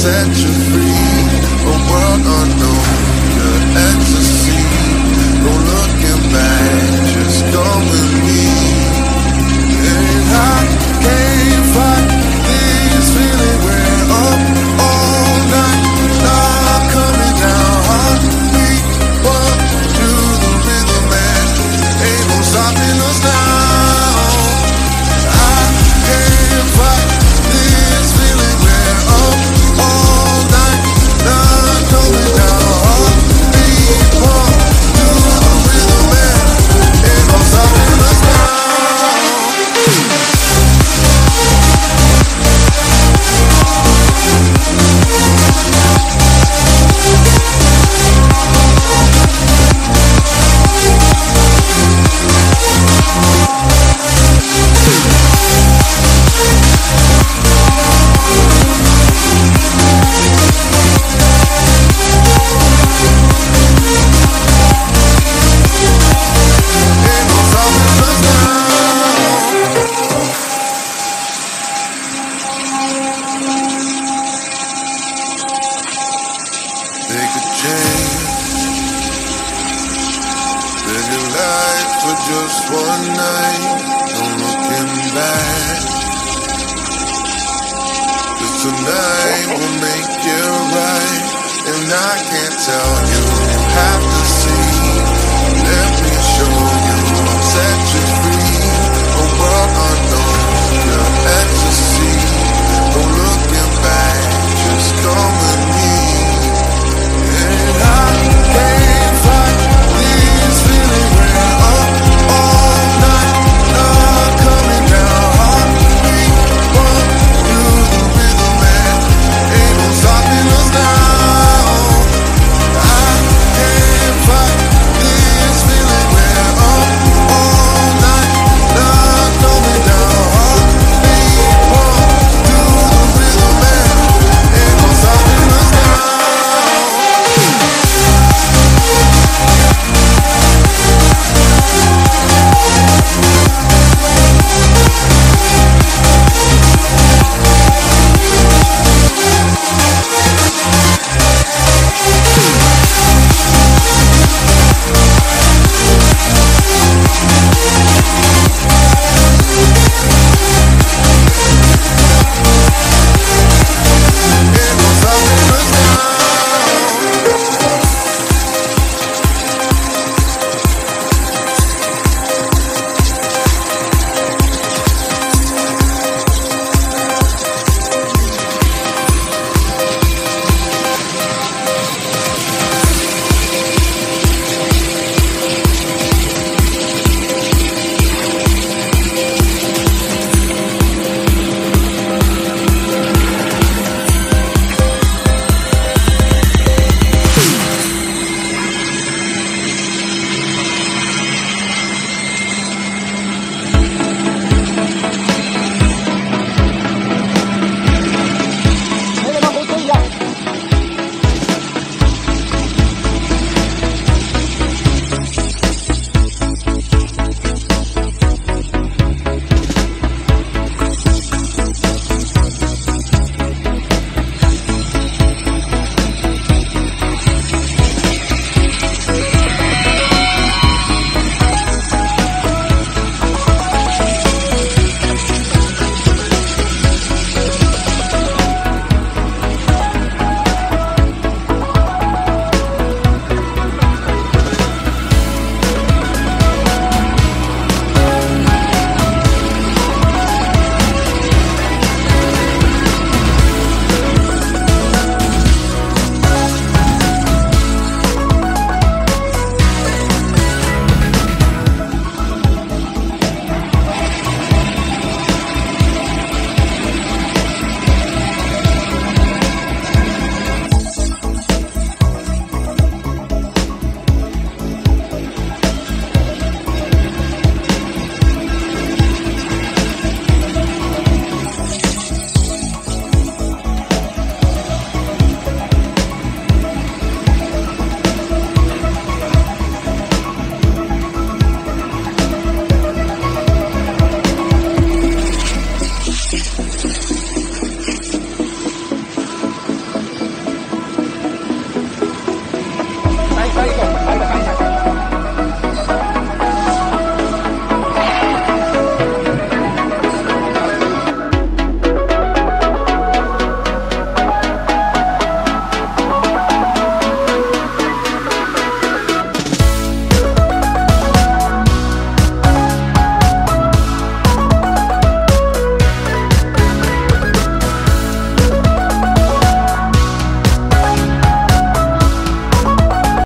set you free. A world unknown, your ecstasy. No looking back, just go with me. And I can't fight this feeling. We're up all night, not coming down. Heartbeat, walk through the rhythm, man. Ain't no stopping us now. I can't fight this feeling. We're up all night, not coming down. Heartbeat, walk through the rhythm, man. Ain't no stopping us now. Take a chance, live your life for just one night, no looking back. 'Cause tonight will make you right, and I can't tell you, you have to